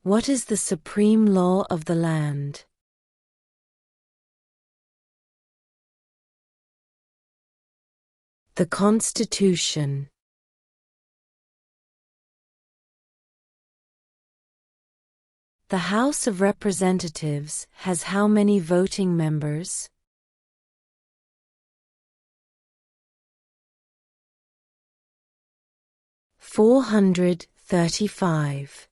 What is the supreme law of the land? The Constitution. The House of Representatives has how many voting members? (435).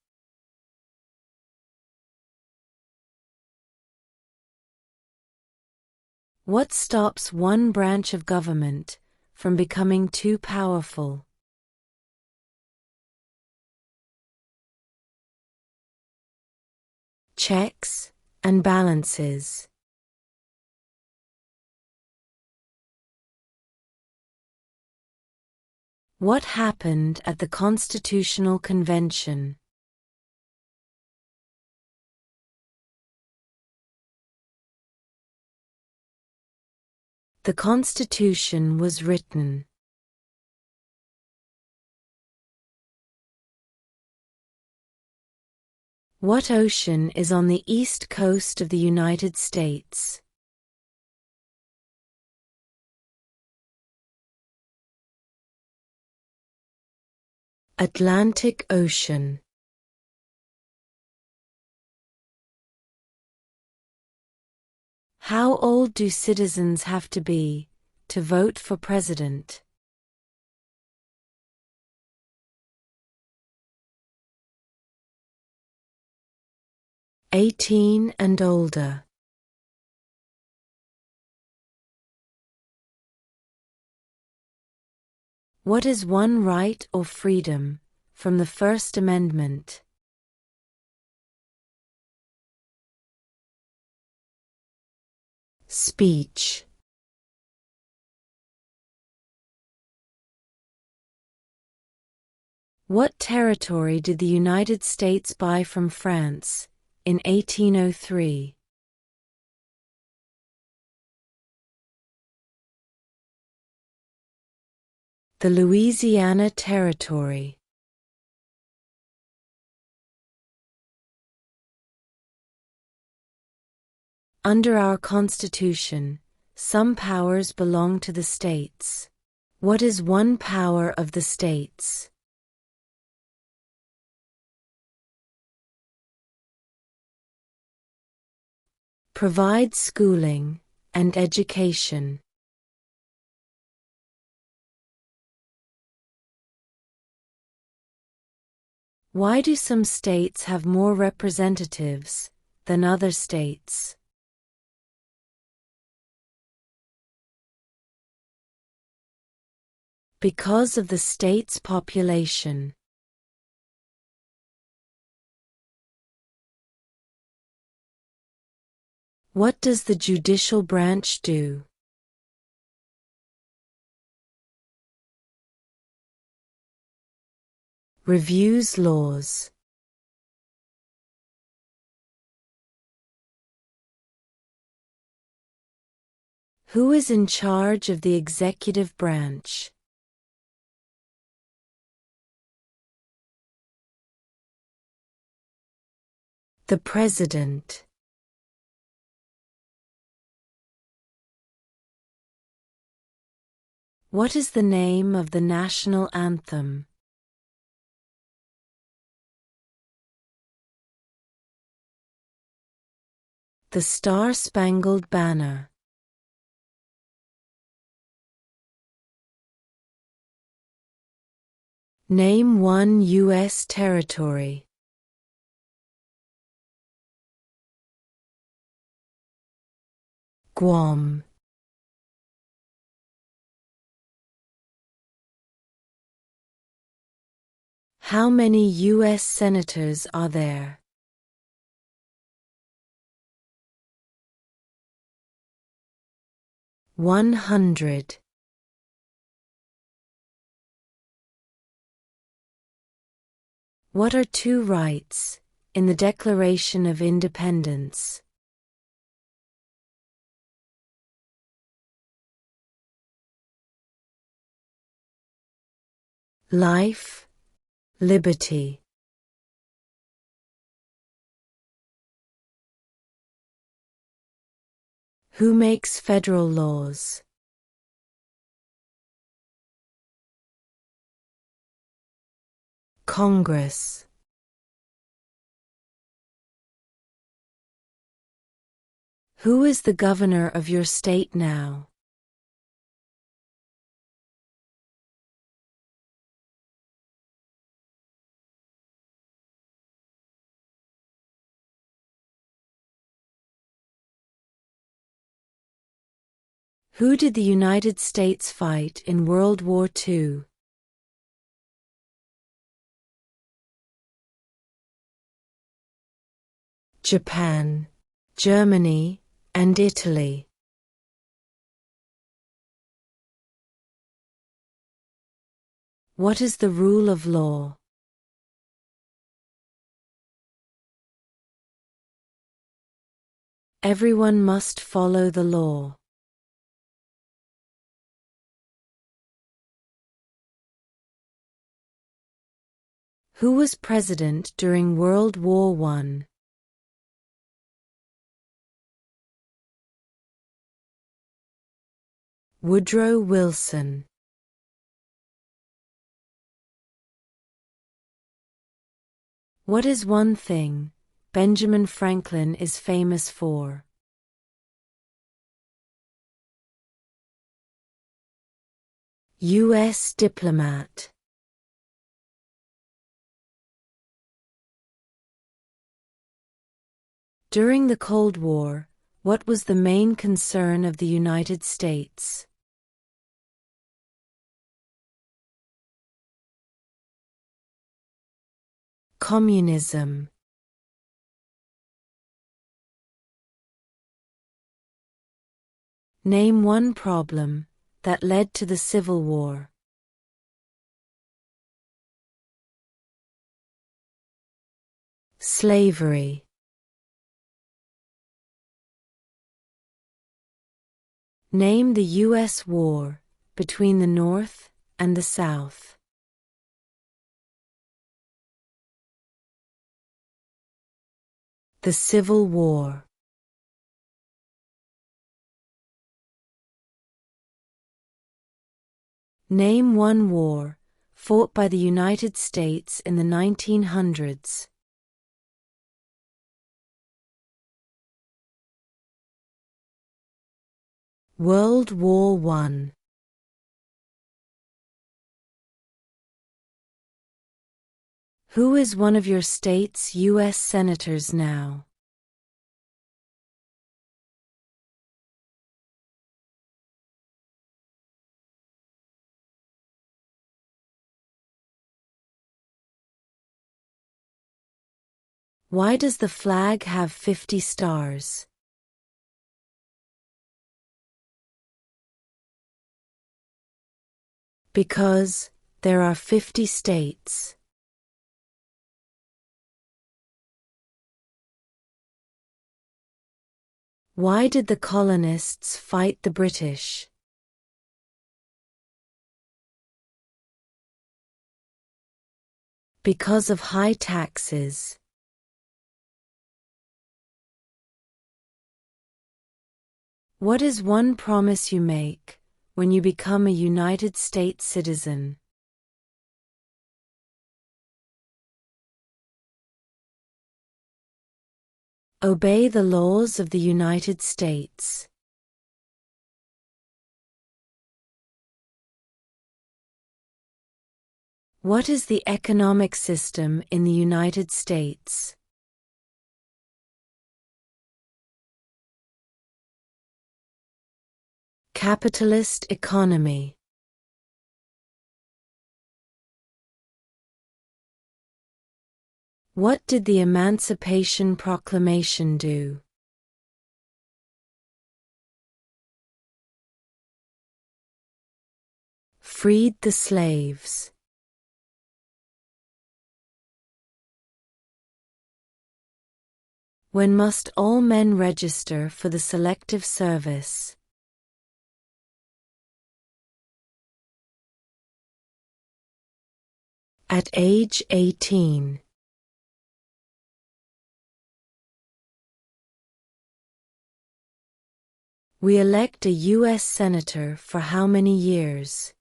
What stops one branch of government from becoming too powerful? Checks and balances. What happened at the Constitutional Convention? The Constitution was written. What ocean is on the east coast of the United States? Atlantic Ocean. How old do citizens have to be to vote for president? (18 and older). What is one right or freedom from the First Amendment? Speech. What territory did the United States buy from France in 1803? The Louisiana Territory. Under our Constitution, some powers belong to the states. What is one power of the states? Provide schooling and education. Why do some states have more representatives than other states? Because of the state's population. What does the judicial branch do? Reviews laws. Who is in charge of the executive branch? The President. What is the name of the national anthem? The Star-Spangled Banner. Name one U.S. territory. Guam. How many U.S. senators are there? (100). What are two rights in the Declaration of Independence? Life, liberty. Who makes federal laws? Congress. Who is the governor of your state now? Who did the United States fight in World War II? Japan, Germany, and Italy. What is the rule of law? Everyone must follow the law. Who was president during World War I? Woodrow Wilson. What is one thing Benjamin Franklin is famous for? U.S. diplomat. During the Cold War, what was the main concern of the United States? Communism. Name one problem that led to the Civil War. Slavery. Name the U.S. war between the North and the South. The Civil War. Name one war fought by the United States in the 1900s. World War I. Who is one of your state's U.S. senators now? Why does the flag have 50 stars? Because there are 50 states. Why did the colonists fight the British? Because of high taxes. What is one promise you make when you become a United States citizen? Obey the laws of the United States. What is the economic system in the United States? Capitalist economy. What did the Emancipation Proclamation do? Freed the slaves. When must all men register for the Selective Service? At age 18. We elect a U.S. Senator for how many years?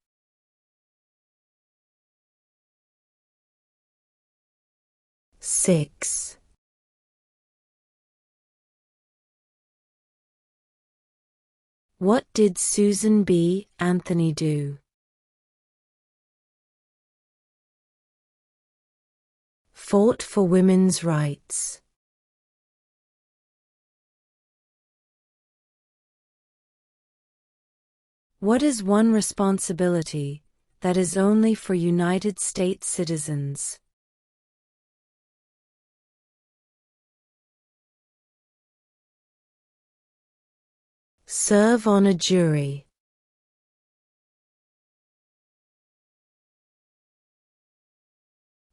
Six. What did Susan B. Anthony do? Fought for women's rights. What is one responsibility that is only for United States citizens? Serve on a jury.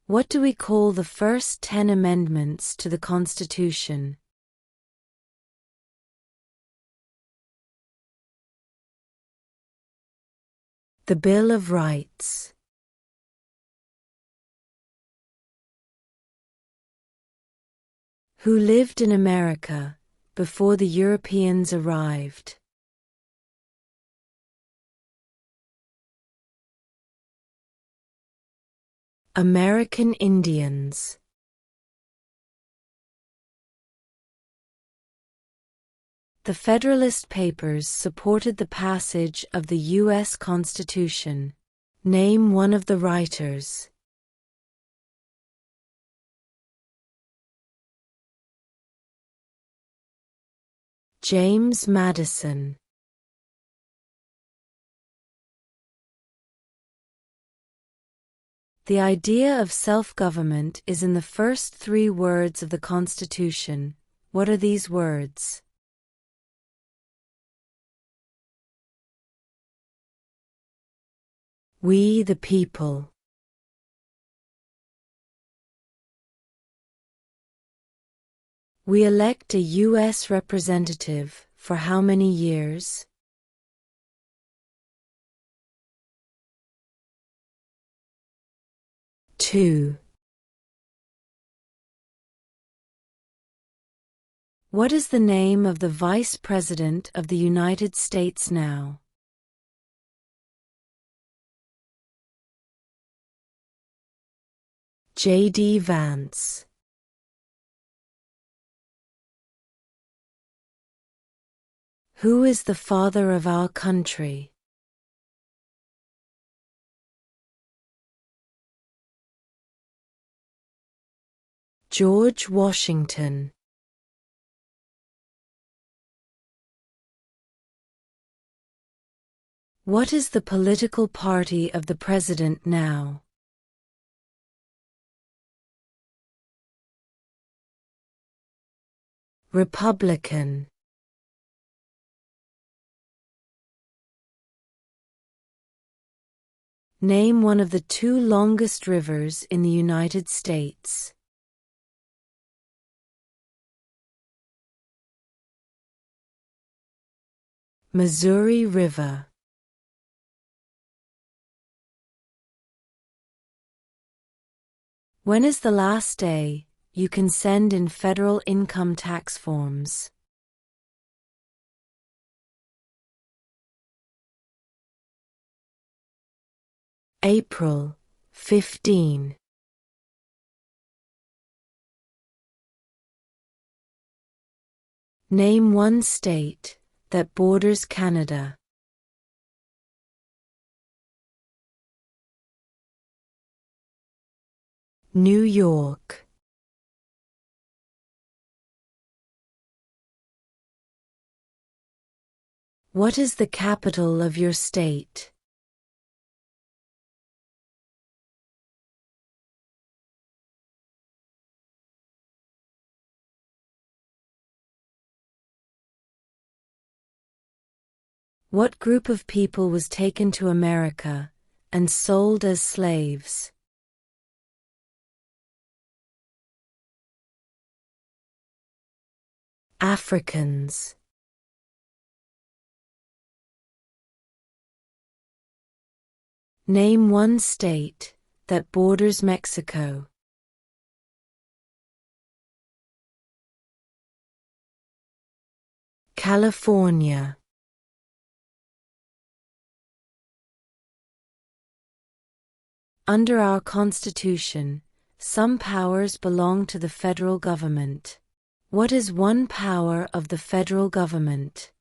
What do we call the first 10 amendments to the Constitution? The Bill of Rights. Who lived in America before the Europeans arrived? American Indians. The Federalist Papers supported the passage of the U.S. Constitution. Name one of the writers. James Madison. The idea of self-government is in the first 3 words of the Constitution. What are these words? We the people. We elect a U.S. representative for how many years? 2. What is the name of the Vice President of the United States now? J.D. Vance. Who is the father of our country? George Washington. What is the political party of the president now? Republican. Name one of the 2 longest rivers in the United States. Missouri River. When is the last day you can send in federal income tax forms? April 15. Name one state that borders Canada. New York. What is the capital of your state? What group of people was taken to America and sold as slaves? Africans. Name one state that borders Mexico. California. Under our Constitution, some powers belong to the federal government. What is one power of the federal government?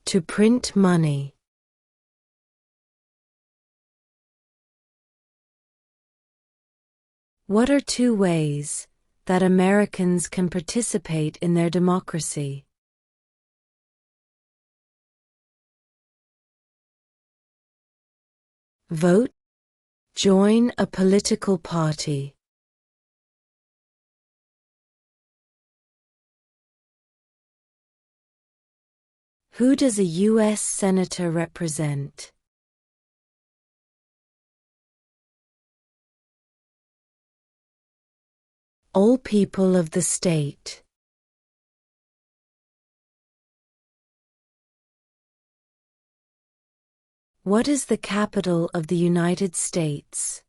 To print money. What are two ways that Americans can participate in their democracy? Vote. Join a political party. Who does a U.S. Senator represent? All people of the state. What is the capital of the United States?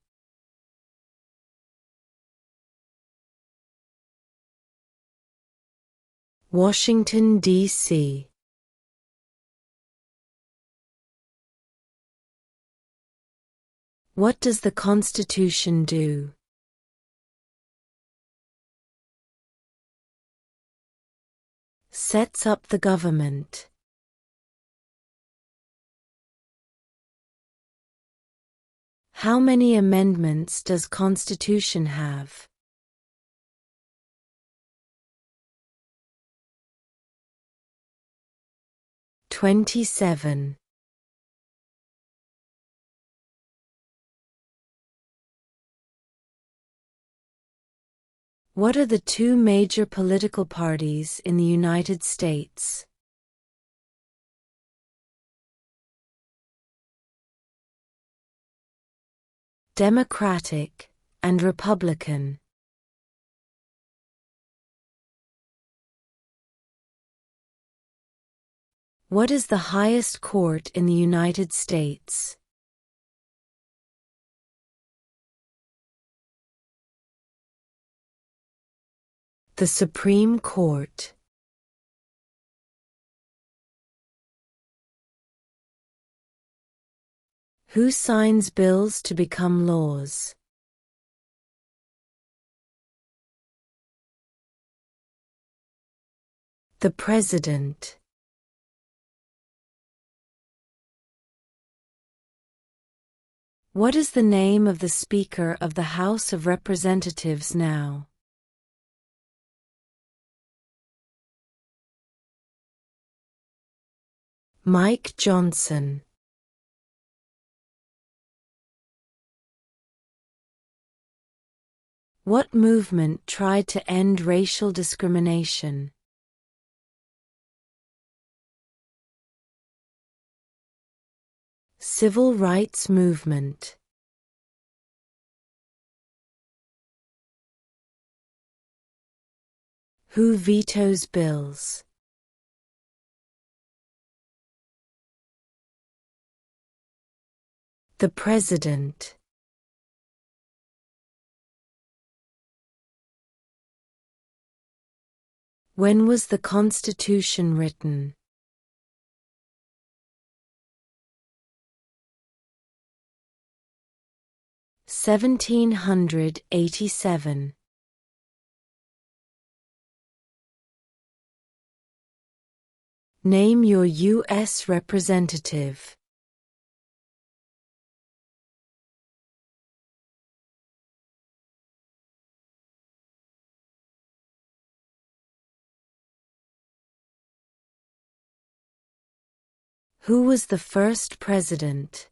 Washington, D.C. What does the Constitution do? Sets up the government. How many amendments does Constitution have? "27". What are the two major political parties in the United States? Democratic and Republican. What is the highest court in the United States? The Supreme Court. Who signs bills to become laws? The President. What is the name of the Speaker of the House of Representatives now? Mike Johnson. What movement tried to end racial discrimination? Civil rights movement. Who vetoes bills? The President. When was the Constitution written? (1787). Name your U.S. representative. Who was the first president?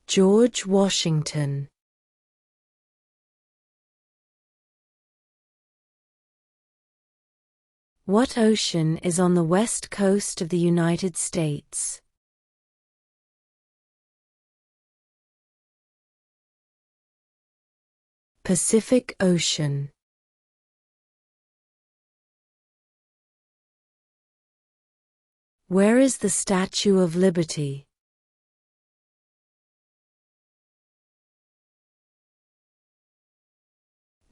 George Washington. What ocean is on the west coast of the United States? Pacific Ocean. Where is the Statue of Liberty?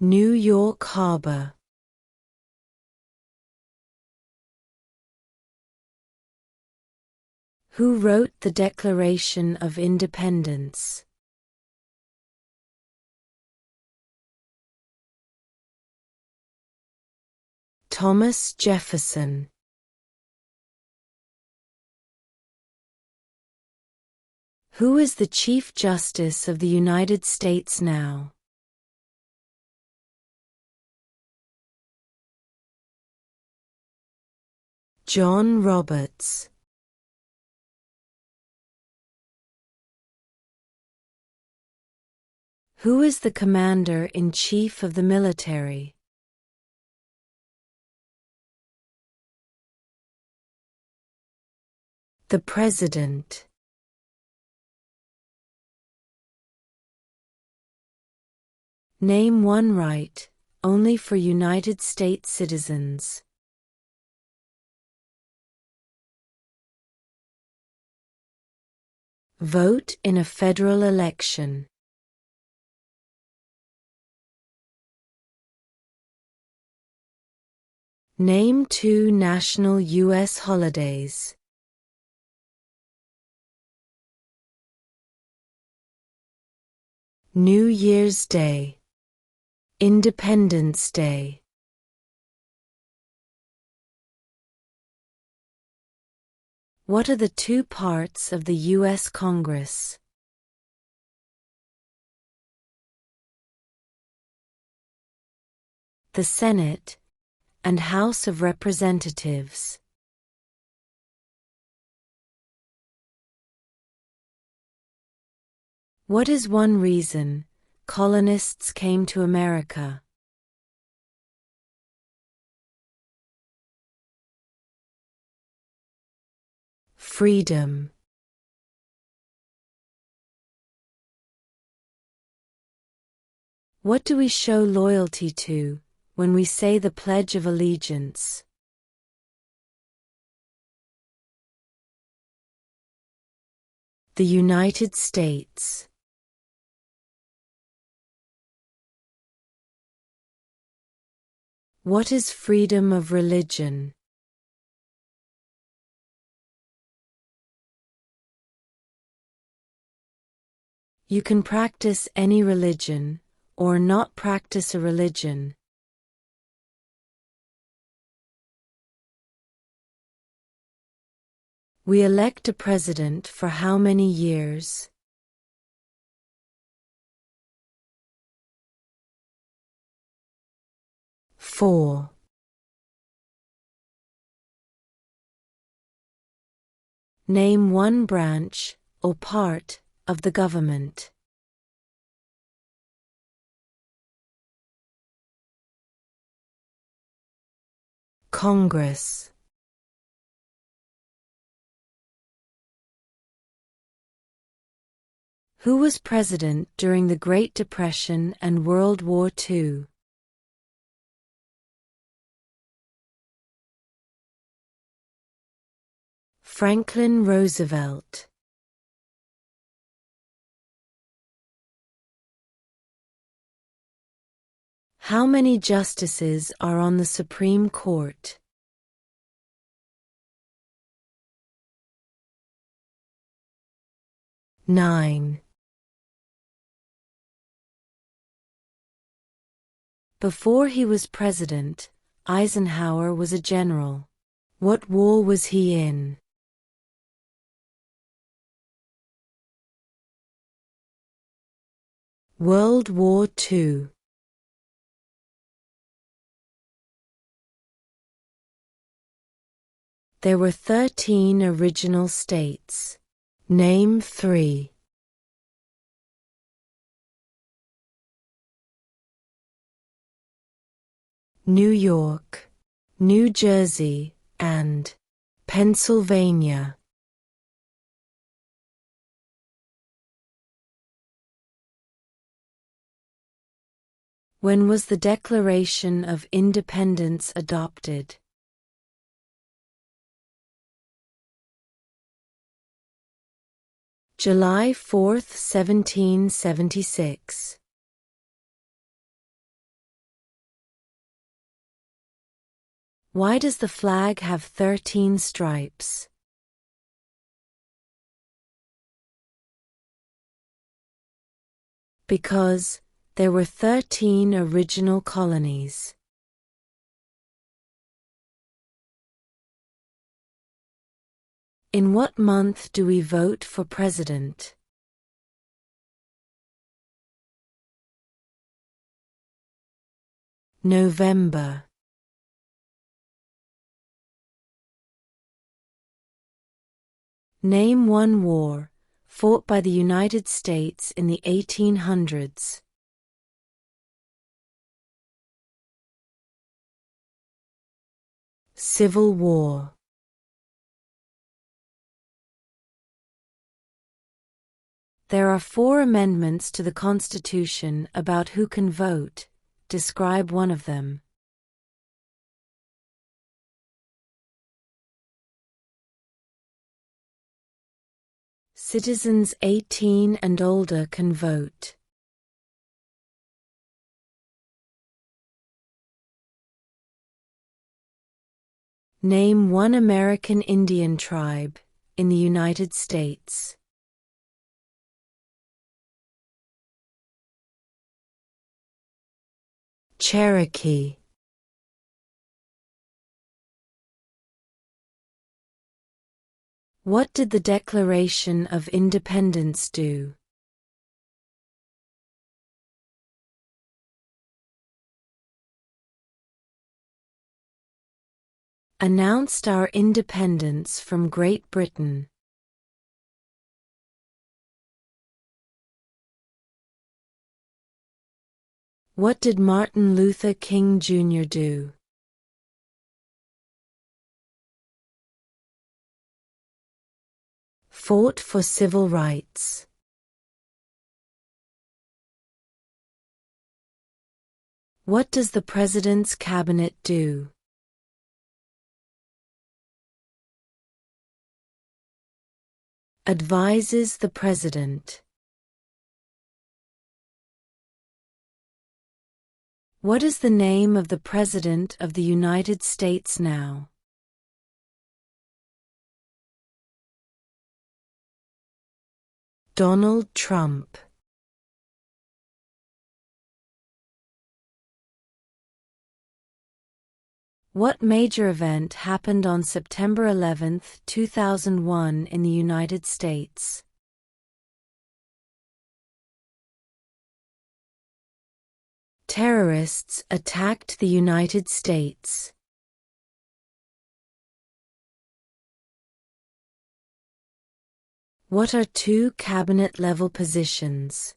New York Harbor. Who wrote the Declaration of Independence? Thomas Jefferson. Who is the Chief Justice of the United States now? John Roberts. Who is the Commander-in-Chief of the military? The President. Name one right, only for United States citizens. Vote in a federal election. Name two national U.S. holidays. New Year's Day. Independence Day. What are the two parts of the U.S. Congress? The Senate and House of Representatives. What is one reason colonists came to America? Freedom. What do we show loyalty to when we say the Pledge of Allegiance? The United States. What is freedom of religion? You can practice any religion, or not practice a religion. We elect a president for how many years? Four. Name one branch, or part, of the government. Congress. Who was president during the Great Depression and World War II? Franklin Roosevelt. How many justices are on the Supreme Court? 9. Before he was president, Eisenhower was a general. What war was he in? World War II. There were 13 original states. Name 3. New York, New Jersey, and Pennsylvania. When was the Declaration of Independence adopted? July 4, 1776. Why does the flag have 13 stripes? Because there were 13 original colonies. In what month do we vote for president? November. Name one war fought by the United States in the 1800s. Civil War. There are 4 amendments to the Constitution about who can vote. Describe one of them. Citizens 18 and older can vote. Name one American Indian tribe in the United States. Cherokee. What did the Declaration of Independence do? Announced our independence from Great Britain. What did Martin Luther King Jr. do? Fought for civil rights. What does the President's Cabinet do? Advises the President. What is the name of the President of the United States now? Donald Trump. What major event happened on September 11, 2001 in the United States? Terrorists attacked the United States. What are 2 cabinet-level positions?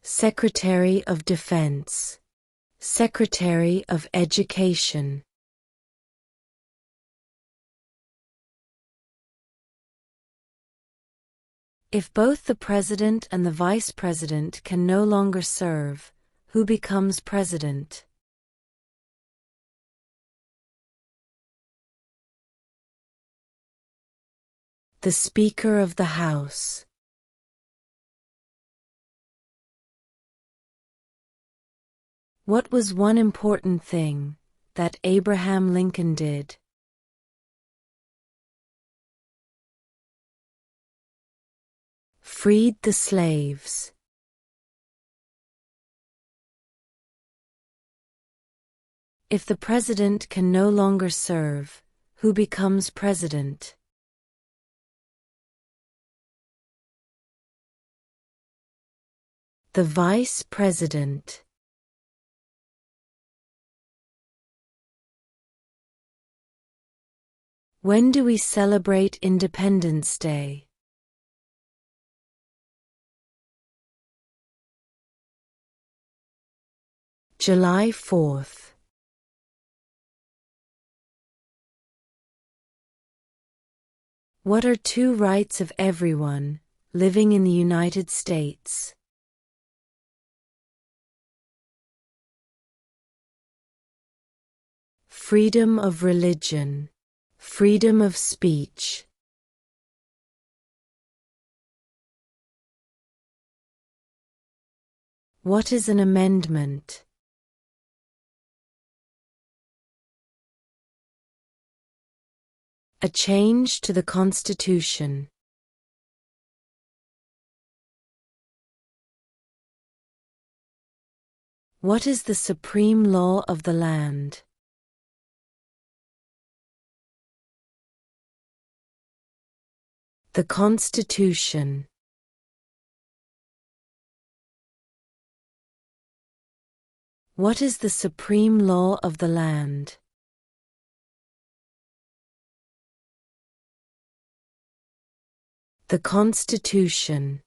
Secretary of Defense. Secretary of Education. If both the President and the Vice President can no longer serve, who becomes President? The Speaker of the House. What was one important thing that Abraham Lincoln did? Freed the slaves. If the President can no longer serve, who becomes President? The Vice President. When do we celebrate Independence Day? July 4th. What are 2 rights of everyone living in the United States? Freedom of religion. Freedom of speech. What is an amendment? A change to the Constitution. What is the supreme law of the land? The Constitution. What is the supreme law of the land? The Constitution.